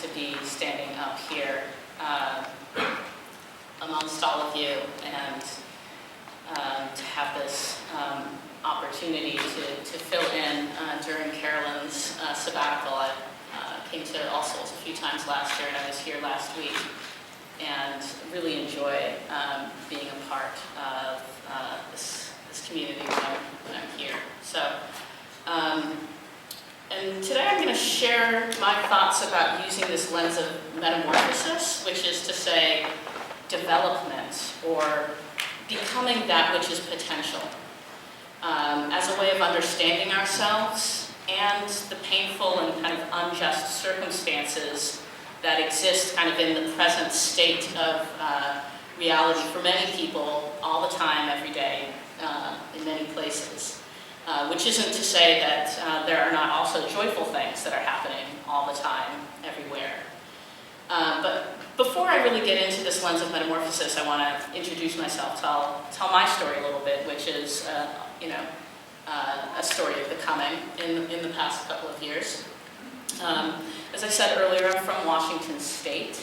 to be standing up here amongst all of you and to have this opportunity to fill in during Carolyn's sabbatical. I came to All Souls a few times last year, and I was here last week, and really enjoy being a part of this community when I'm here. So, and today I'm going to share my thoughts about using this lens of metamorphosis, which is to say development or becoming that which is potential, as a way of understanding ourselves and the painful and kind of unjust circumstances that exist kind of in the present state of reality for many people all the time, every day, in many places. Which isn't to say that there are not also joyful things that are happening all the time, everywhere. But before I really get into this lens of metamorphosis, I want to introduce myself, tell my story a little bit, which is, a story of becoming in the past couple of years. As I said earlier, I'm from Washington State.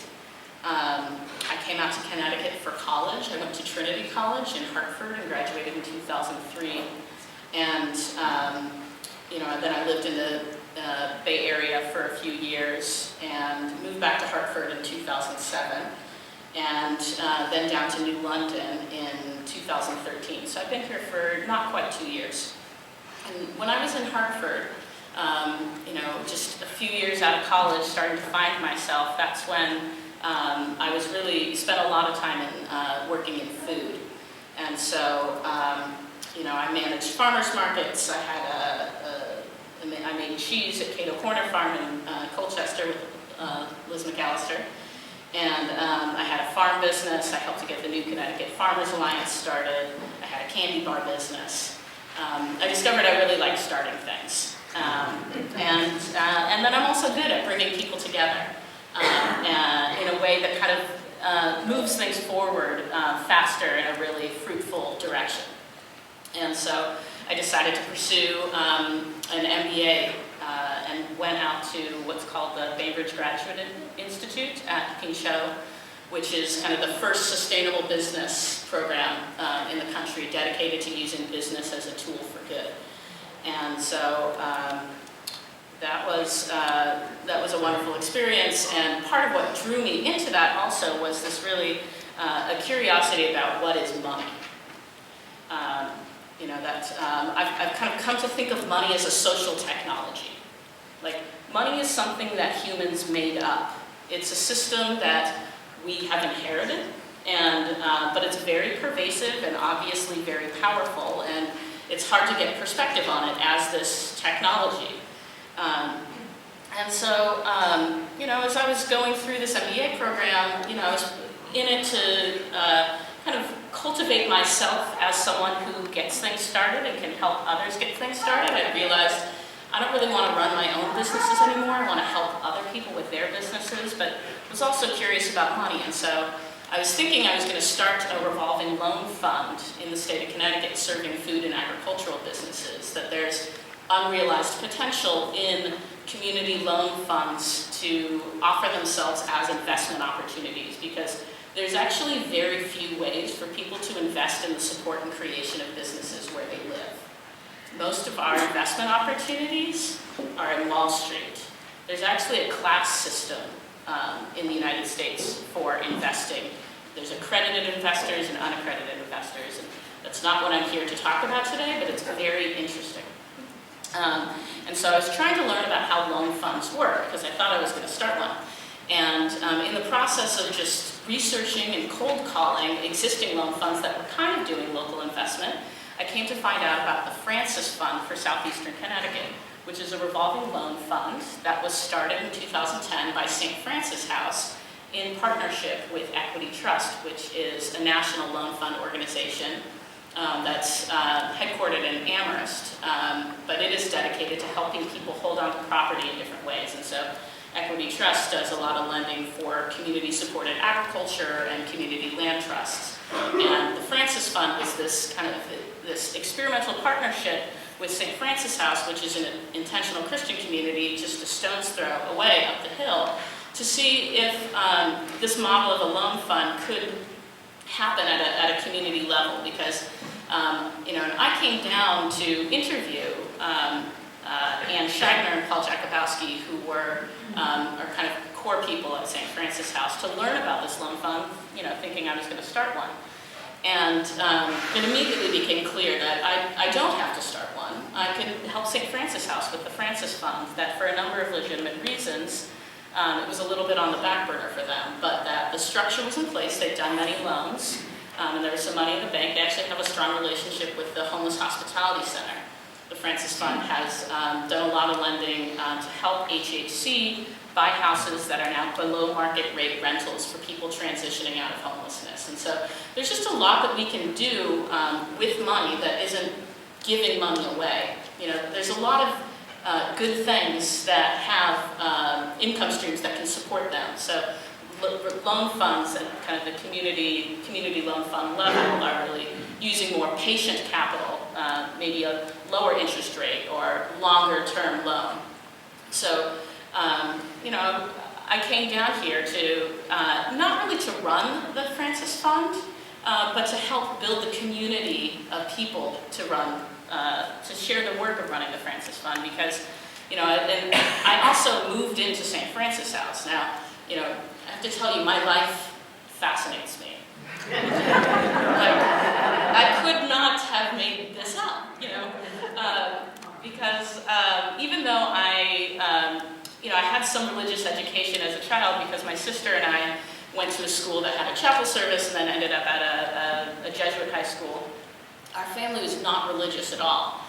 I came out to Connecticut for college. I went to Trinity College in Hartford and graduated in 2003. And then I lived in the Bay Area for a few years and moved back to Hartford in 2007, and then down to New London in 2013. So I've been here for not quite 2 years. And when I was in Hartford, just a few years out of college, starting to find myself, that's when I was really spent a lot of time in working in food. And so I managed farmers markets. I made cheese at Cato Corner Farm in Colchester with Liz McAllister. And I had a farm business. I helped to get the new Connecticut Farmers Alliance started. I had a candy bar business. I discovered I really liked starting things. And then I'm also good at bringing people together in a way that kind of moves things forward faster in a really fruitful direction. And so I decided to pursue an MBA and went out to what's called the Bainbridge Graduate Institute at King Cho, which is kind of the first sustainable business program in the country dedicated to using business as a tool for good. And so that was a wonderful experience, and part of what drew me into that also was this really a curiosity about what is money. I've kind of come to think of money as a social technology. Like, money is something that humans made up. It's a system that we have inherited, but it's very pervasive and obviously very powerful, and it's hard to get perspective on it as this technology. As I was going through this MBA program, I was in it to kind of cultivate myself as someone who gets things started and can help others get things started. I realized I don't really want to run my own businesses anymore. I want to help other people with their businesses, but was also curious about money. And so I was thinking I was going to start a revolving loan fund in the state of Connecticut serving food and agricultural businesses, that there's unrealized potential in community loan funds to offer themselves as investment opportunities, because there's actually very few ways for people to invest in the support and creation of businesses where they live. Most of our investment opportunities are in Wall Street. There's actually a class system in the United States for investing. There's accredited investors and unaccredited investors, and that's not what I'm here to talk about today, but it's very interesting. And so I was trying to learn about how loan funds work, because I thought I was going to start one. And in the process of just researching and cold calling existing loan funds that were kind of doing local investment, I came to find out about the Francis Fund for Southeastern Connecticut, which is a revolving loan fund that was started in 2010 by St. Francis House in partnership with Equity Trust, which is a national loan fund organization that's headquartered in Amherst, but it is dedicated to helping people hold on to property in different ways. And so Equity Trust does a lot of lending for community-supported agriculture and community land trusts. And the Francis Fund was this kind of this experimental partnership with St. Francis House, which is an intentional Christian community just a stone's throw away up the hill, to to see if this model of a loan fund could happen at a community level, because I came down to interview Ann Scheibner and Paul Jakubowski, who are kind of core people at St. Francis House, to learn about this loan fund, thinking I was going to start one. And it immediately became clear that I don't have to start one. I can help St. Francis House with the Francis Fund, that for a number of legitimate reasons, it was a little bit on the back burner for them, but that the structure was in place. They'd done many loans, and there was some money in the bank. They actually have a strong relationship with the Homeless Hospitality Center. The Francis Fund has done a lot of lending to help HHC buy houses that are now below market rate rentals for people transitioning out of homelessness. And so there's just a lot that we can do with money that isn't giving money away. There's a lot of good things that have income streams that can support them. So loan funds at kind of the community loan fund level are really using more patient capital, maybe a lower interest rate or longer term loan. So I came down here to not really to run the Francis Fund, but to help build the community of people to run, to share the work of running the Francis Fund, because, and I also moved into St. Francis House. Now, I have to tell you, my life fascinates me. I could not have made this up, because even though I had some religious education as a child, because my sister and I went to a school that had a chapel service and then ended up at a Jesuit high school. Our family was not religious at all.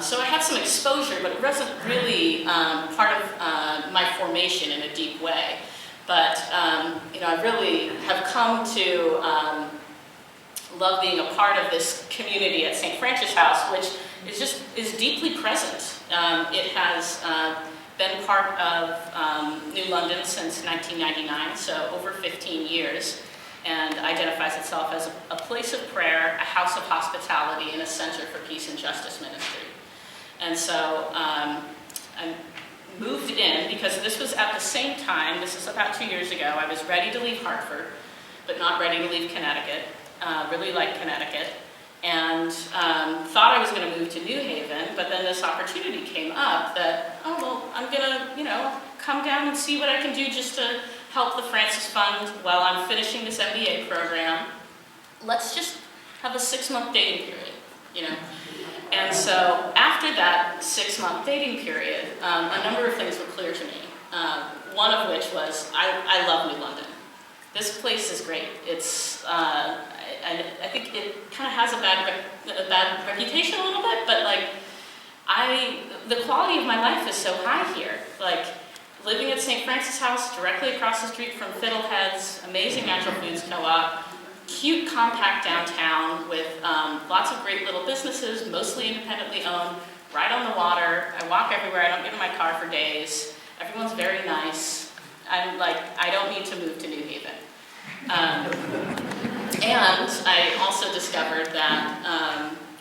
So I had some exposure, but it wasn't really part of my formation in a deep way. But I really have come to love being a part of this community at St. Francis House, which is deeply present. It has been part of New London since 1999, so over 15 years, and identifies itself as a place of prayer, a house of hospitality, and a center for peace and justice ministry. And so I moved in because this was at the same time, this is about 2 years ago, I was ready to leave Hartford, but not ready to leave Connecticut, really liked Connecticut, and thought I was going to move to New Haven, but then this opportunity came up that, I'm going to, come down and see what I can do just to help the Francis Fund while I'm finishing this MBA program. Let's just have a 6-month dating period, And so after that 6-month dating period, a number of things were clear to me. One of which was, I love New London. This place is great. It's, I think it kind of has a bad reputation a little bit, but the quality of my life is so high here. Living at St. Francis House, directly across the street from Fiddleheads, amazing natural foods co-op, cute, compact downtown with lots of great little businesses, mostly independently owned, right on the water. I walk everywhere. I don't get in my car for days. Everyone's very nice. I don't need to move to New Haven. And I also discovered that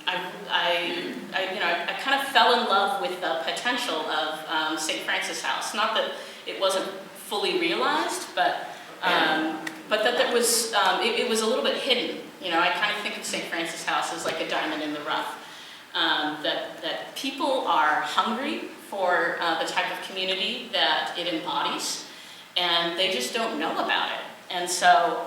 I kind of fell in love with the potential of St. Francis House. Not that it wasn't fully realized, but that there was, it was a little bit hidden. I kind of think of St. Francis House as like a diamond in the rough. That people are hungry for the type of community that it embodies, and they just don't know about it. And so,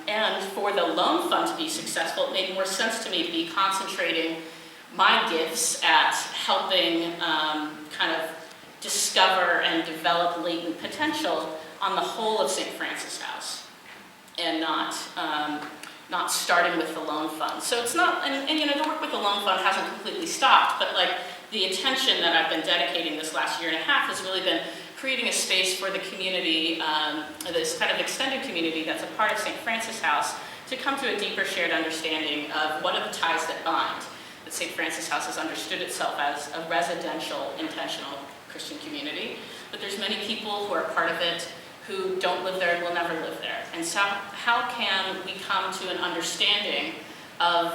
and for the loan fund to be successful, it made more sense to me to be concentrating my gifts at helping kind of discover and develop latent potential on the whole of St. Francis House, and not starting with the loan fund. So it's not, and the work with the loan fund hasn't completely stopped, but the attention that I've been dedicating this last year and a half has really been creating a space for the community, this kind of extended community that's a part of St. Francis House, to come to a deeper shared understanding of what are the ties that bind. That St. Francis House has understood itself as a residential, intentional Christian community, but there's many people who are part of it who don't live there and will never live there. And so how can we come to an understanding of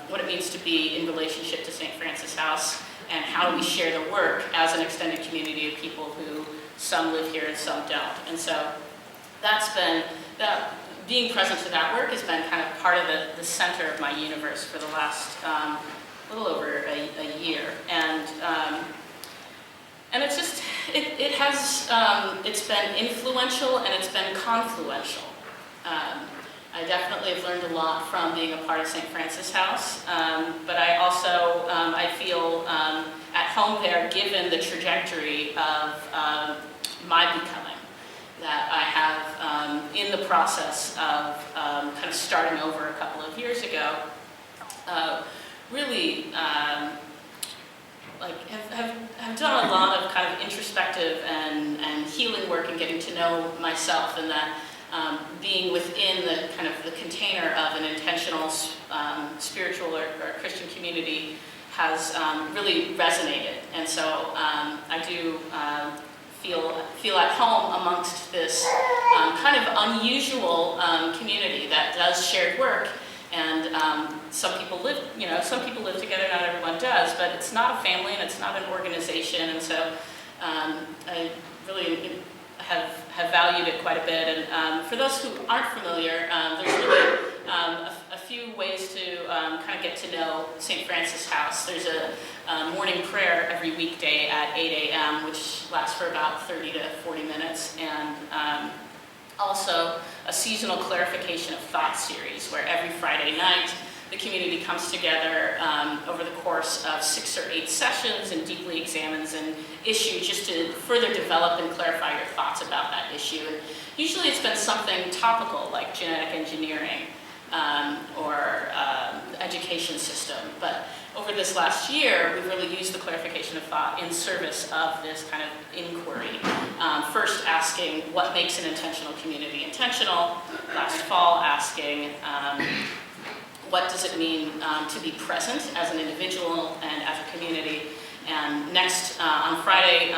what it means to be in relationship to St. Francis House, and how do we share the work as an extended community of people who some live here and some don't. And so being present to that work has been kind of part of the center of my universe for the last little over a year. And it's just, it's been influential and it's been confluential. I definitely have learned a lot from being a part of St. Francis House, but I also, I feel at home there given the trajectory of my becoming, that I have in the process of kind of starting over a couple of years ago, really have done a lot of kind of introspective and healing work and getting to know myself, and that being within the kind of the container of an intentional spiritual or Christian community has really resonated. And so I do feel at home amongst this kind of unusual community that does shared work. And some people live together, not everyone does, but it's not a family and it's not an organization. And so I really have valued it quite a bit. And for those who aren't familiar, there's really a few ways to kind of get to know St. Francis House. There's a morning prayer every weekday at 8 a.m., which lasts for about 30 to 40 minutes. And also a seasonal clarification of thought series, where every Friday night the community comes together over the course of 6 or 8 sessions and deeply examines an issue just to further develop and clarify your thoughts about that issue. And usually it's been something topical like genetic engineering or the education system. But over this last year, we've really used the clarification of thought in service of this kind of inquiry. First asking what makes an intentional community intentional. Last fall asking what does it mean to be present as an individual and as a community. And next, on Friday,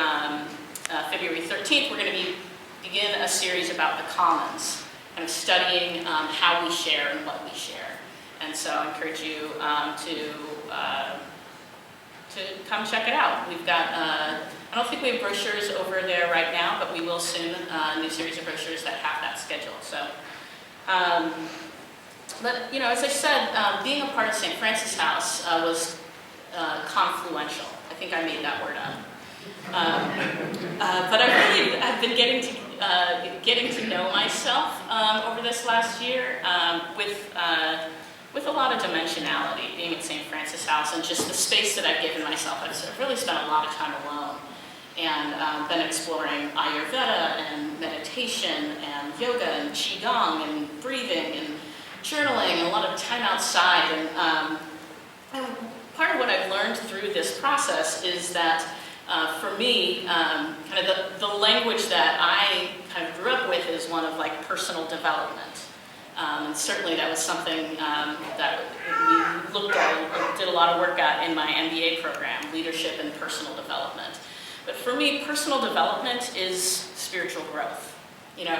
February 13th, we're going to begin a series about the commons, kind of studying how we share and what we share. And so I encourage you to come check it out. We've got, I don't think we have brochures over there right now, but we will soon, a new series of brochures that have that schedule. So, but you know, as I said, being a part of St. Francis House was confluential. I think I made that word up. But I've been getting to know myself over this last year with a lot of dimensionality, being at St. Francis House, and just the space that I've given myself. I've really spent a lot of time alone, and been exploring Ayurveda and meditation and yoga and Qigong and breathing and journaling and a lot of time outside. And part of what I've learned through this process is that for me, kind of the language that I kind of grew up with is one of like personal development. And certainly that was something that we looked at and did a lot of work at in my MBA program, leadership and personal development. But for me, personal development is spiritual growth. You know,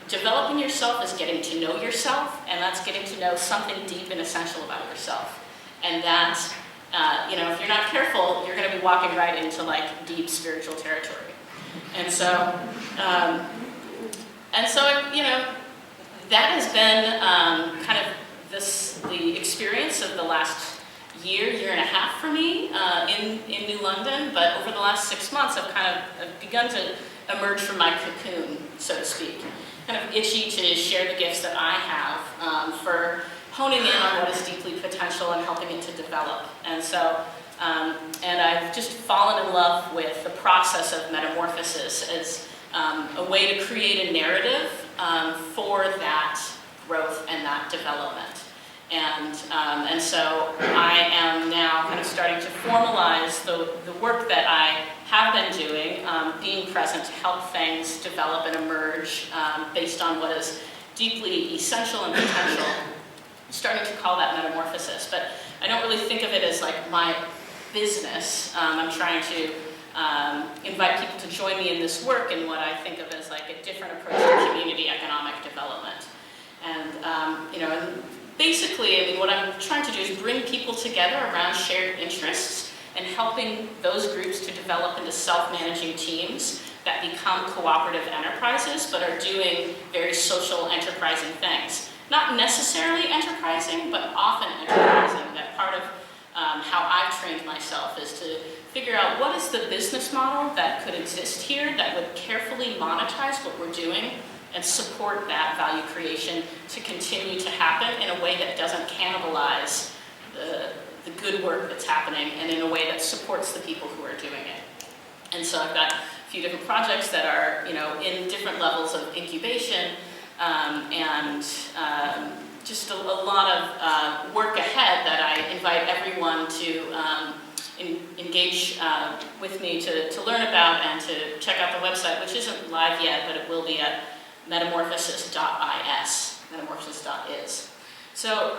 developing yourself is getting to know yourself, and that's getting to know something deep and essential about yourself. And that, you know, if you're not careful, you're going to be walking right into like deep spiritual territory. And so, you know, that has been kind of the experience of the last year and a half for me in New London. But over the last 6 months, I've begun to emerge from my cocoon, so to speak. Kind of itchy to share the gifts that I have for honing in on what is deeply potential and helping it to develop. And so, and I've just fallen in love with the process of metamorphosis as a way to create a narrative for that growth and that development. And so I am now kind of starting to formalize the work that I have been doing, being present to help things develop and emerge based on what is deeply essential and potential, starting to call that metamorphosis. But I don't really think of it as like my business. I'm trying to invite people to join me in this work in what I think of as like a different approach to community economic development. And, you know, and basically, I mean, what I'm trying to do is bring people together around shared interests and helping those groups to develop into self-managing teams that become cooperative enterprises, but are doing very social, enterprising things. Not necessarily enterprising, but often enterprising. That part of how I've trained myself is to figure out what is the business model that could exist here that would carefully monetize what we're doing and support that value creation to continue to happen in a way that doesn't cannibalize the good work that's happening and in a way that supports the people who are doing it. And so I've got a few different projects that are, in different levels of incubation, and just a lot of work ahead that I invite everyone to engage with me to learn about and to check out the website, which isn't live yet, but it will be at metamorphosis.is, metamorphosis.is. So,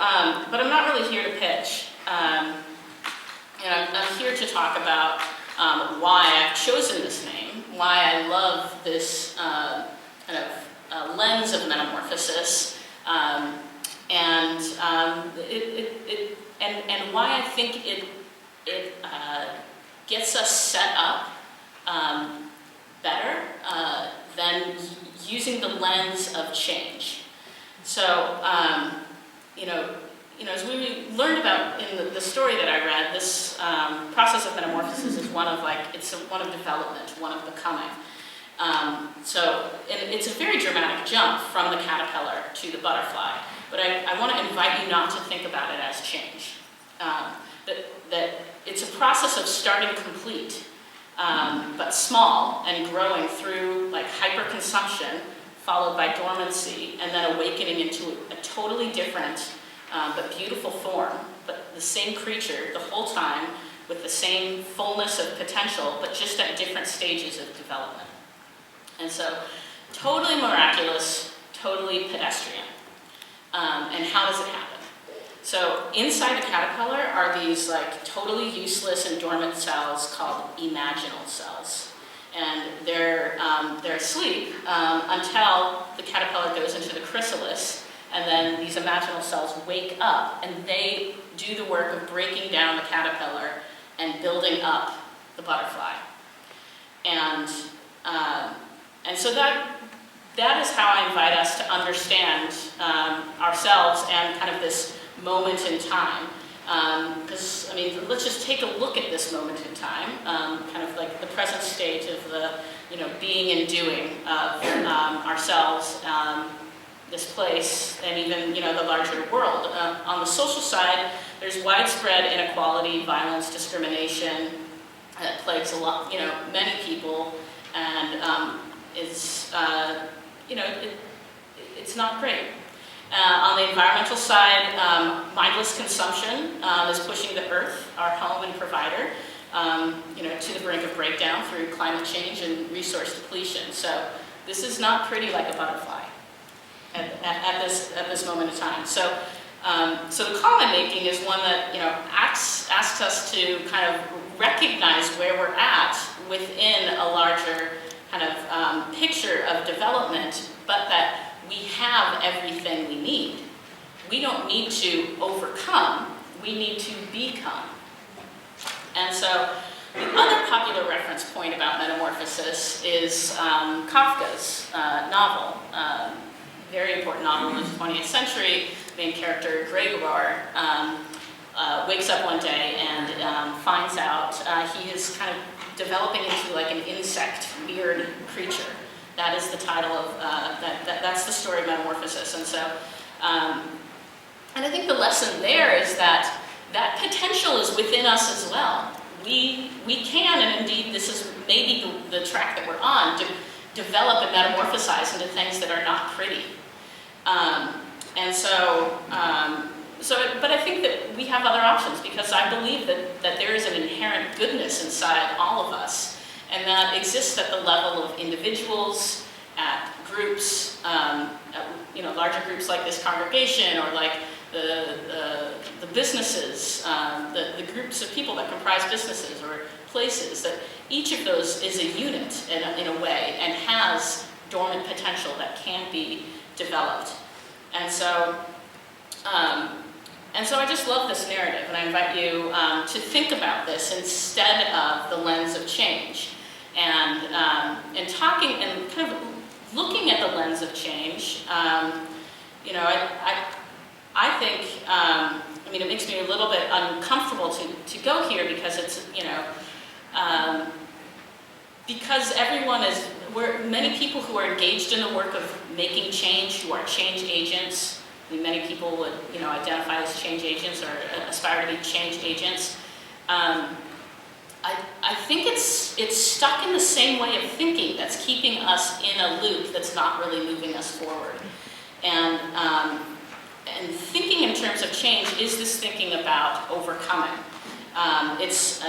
but I'm not really here to pitch. I'm here to talk about why I've chosen this name, why I love this lens of metamorphosis, and why I think it gets us set up better than using the lens of change. So, as we learned about in the story that I read, this process of metamorphosis is one of development, one of becoming. And it's a very dramatic jump from the caterpillar to the butterfly, but I want to invite you not to think about it as change. That it's a process of starting complete, but small and growing through like hyperconsumption, followed by dormancy, and then awakening into a totally different but beautiful form, but the same creature the whole time with the same fullness of potential, but just at different stages of development. And so, totally miraculous, totally pedestrian. And how does it happen? So inside the caterpillar are these like totally useless and dormant cells called imaginal cells. And they're asleep until the caterpillar goes into the chrysalis, and then these imaginal cells wake up and they do the work of breaking down the caterpillar and building up the butterfly. And so that is how I invite us to understand ourselves and kind of this moment in time. Because, let's just take a look at this moment in time, kind of like the present state of the, being and doing of ourselves, this place, and even, the larger world. On the social side, there's widespread inequality, violence, discrimination that plagues a lot, many people, and it's not great. On the environmental side, mindless consumption is pushing the Earth, our home and provider, to the brink of breakdown through climate change and resource depletion. So this is not pretty like a butterfly at this moment in time. So the call I'm making is one that asks us to kind of recognize where we're at within a larger kind of picture of development, but that we have everything we need. We don't need to overcome, we need to become. And so the other popular reference point about metamorphosis is Kafka's novel, very important novel in the 20th century. The main character, Gregor, wakes up one day and finds out he is kind of developing into like an insect beard creature. That is the title of, that's the story of Metamorphosis. And so, and I think the lesson there is that potential is within us as well. We can, and indeed this is maybe the track that we're on, to develop and metamorphosize into things that are not pretty. But I think that we have other options, because I believe that there is an inherent goodness inside all of us, and that exists at the level of individuals, at groups, larger groups like this congregation, or like the businesses, the groups of people that comprise businesses or places. That each of those is a unit in a way, and has dormant potential that can be developed. And so I just love this narrative, and I invite you to think about this instead of the lens of change. and talking and kind of looking at the lens of change. You know, I think, I mean, it makes me a little bit uncomfortable to go here because it's, you know, because many people who are engaged in the work of making change, who are change agents. I mean, many people would, you know, identify as change agents or aspire to be change agents. I think it's stuck in the same way of thinking that's keeping us in a loop that's not really moving us forward. And thinking in terms of change is this thinking about overcoming. It's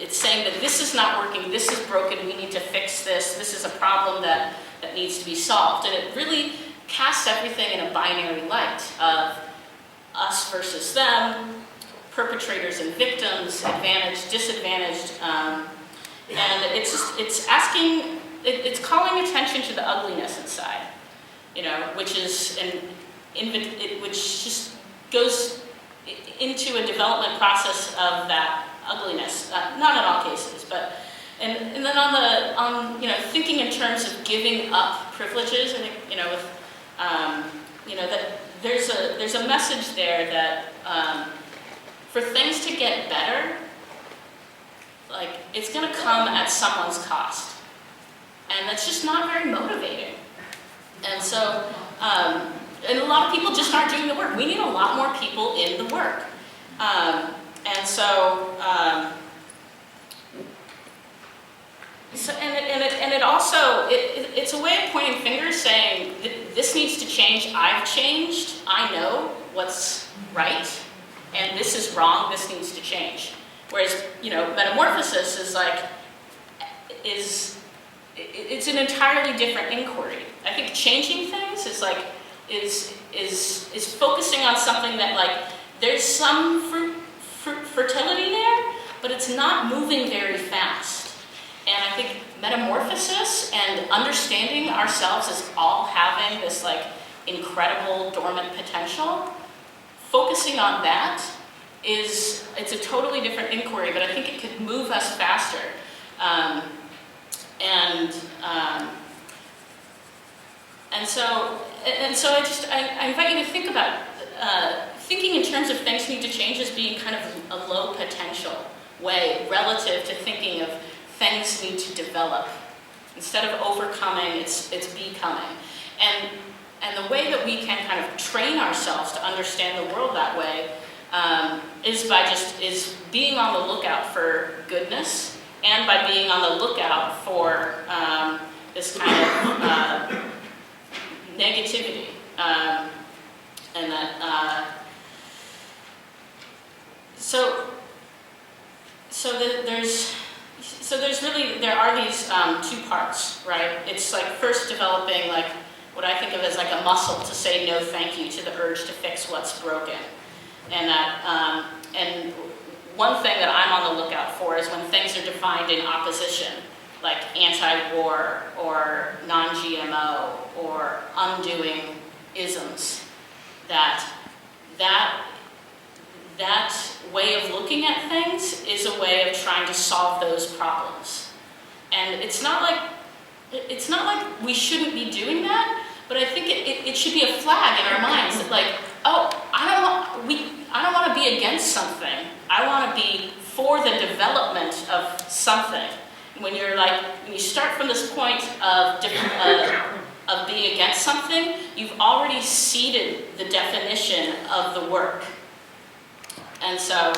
saying that this is not working, this is broken, we need to fix this, this is a problem that needs to be solved. And it really casts everything in a binary light of us versus them, perpetrators and victims, advantaged, disadvantaged, and it's calling attention to the ugliness inside, you know, which just goes into a development process of that ugliness. Not in all cases, but and then on you know, thinking in terms of giving up privileges. I think, you know, with you know, that there's a message there that for things to get better, like, it's going to come at someone's cost, and that's just not very motivating. And so, and a lot of people just aren't doing the work. We need a lot more people in the work. And so, and it also, it's a way of pointing fingers, saying, this needs to change, I've changed, I know what's right, and this is wrong, this needs to change. Whereas, you know, metamorphosis is like, it's an entirely different inquiry. I think changing things is like, is focusing on something that, like, there's some fertility there, but it's not moving very fast. And I think metamorphosis and understanding ourselves as all having this, like, incredible dormant potential, focusing on that it's a totally different inquiry, but I think it could move us faster. And so I invite you to think about thinking in terms of things need to change as being kind of a low potential way relative to thinking of things need to develop. Instead of overcoming, it's becoming. And the way that we can kind of train ourselves to understand the world that way is being on the lookout for goodness, and by being on the lookout for this kind of negativity, and that there are these two parts, right? It's like first developing, like, what I think of as like a muscle to say no thank you to the urge to fix what's broken. And that, and one thing that I'm on the lookout for is when things are defined in opposition, like anti-war or non-GMO or undoing isms, that way of looking at things is a way of trying to solve those problems. And it's not like we shouldn't be doing that, but I think it should be a flag in our minds that, like, oh, I don't want to be against something. I want to be for the development of something. When you start from this point of being against something, you've already seeded the definition of the work. And so,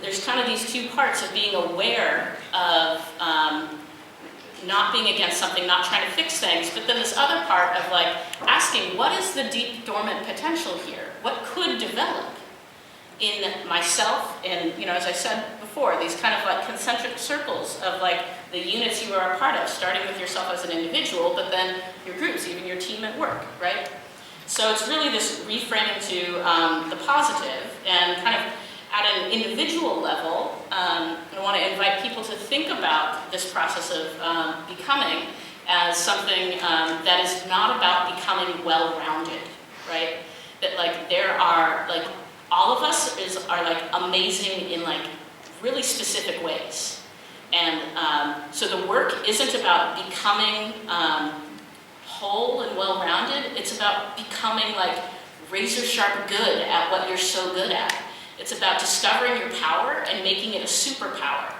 there's kind of these two parts of being aware of not being against something, not trying to fix things, but then this other part of, like, asking, what is the deep dormant potential here? What could develop in myself? And, you know, as I said before, these kind of like concentric circles of, like, the units you are a part of, starting with yourself as an individual, but then your groups, even your team at work, right? So it's really this reframing to the positive, and kind of at an individual level, I want to invite people to think about this process of becoming as something that is not about becoming well-rounded, right? That, like, there are, like, all of us are, like, amazing in, like, really specific ways. And so the work isn't about becoming whole and well-rounded. It's about becoming like razor-sharp good at what you're so good at. It's about discovering your power and making it a superpower.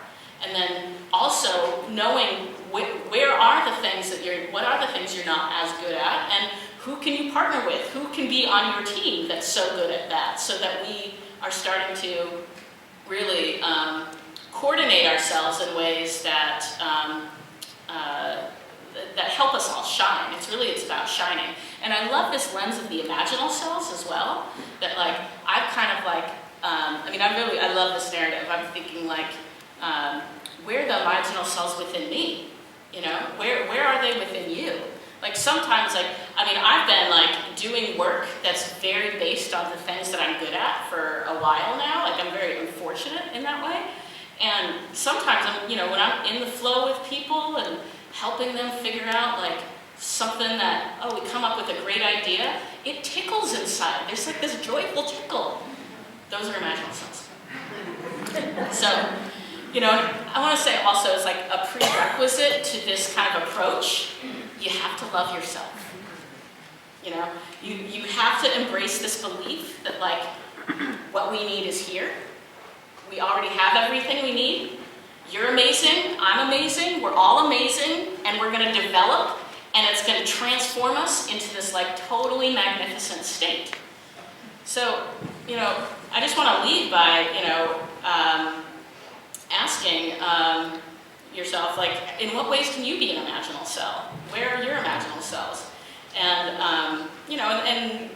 And then also knowing where are the things that what are the things you're not as good at, and who can you partner with? Who can be on your team that's so good at that? So that we are starting to really coordinate ourselves in ways that that help us all shine. It's about shining. And I love this lens of the imaginal cells as well. That like I've kind of like I love this narrative. I'm thinking like where are the imaginal cells within me? You know, where are they within you? Like sometimes I've been like doing work that's very based on the things that I'm good at for a while now. Like I'm very unfortunate in that way. And sometimes when I'm in the flow with people and helping them figure out like something that, we come up with a great idea, it tickles inside. There's like this joyful tickle. Those are imaginal cells. So, I want to say also it's like a prerequisite to this kind of approach, you have to love yourself. You have to embrace this belief that like what we need is here. We already have everything we need. You're amazing, I'm amazing, we're all amazing, and we're going to develop, and it's going to transform us into this like totally magnificent state. So, I just want to leave by, asking yourself, like, in what ways can you be an imaginal cell? Where are your imaginal cells? And, and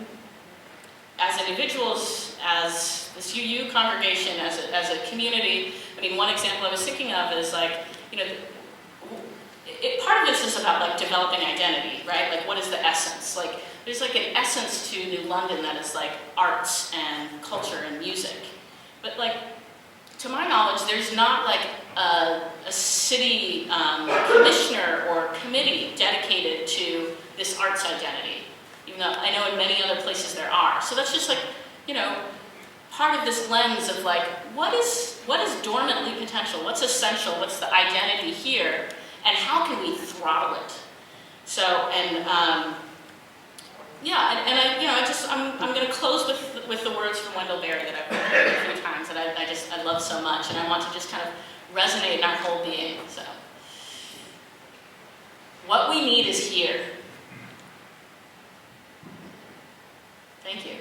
as individuals, as this UU congregation, as a community, one example I was thinking of is like, part of this is about like developing identity, right? Like what is the essence? Like there's like an essence to New London that is like arts and culture and music. But like, to my knowledge, there's not like a city commissioner or committee dedicated to this arts identity, even though I know in many other places there are. So that's just like, part of this lens of like, what is dormantly potential? What's essential? What's the identity here? And how can we throttle it? So, I'm going to close with the words from Wendell Berry that I've heard a few times that I love so much, and I want to just kind of resonate in our whole being. So, what we need is here. Thank you.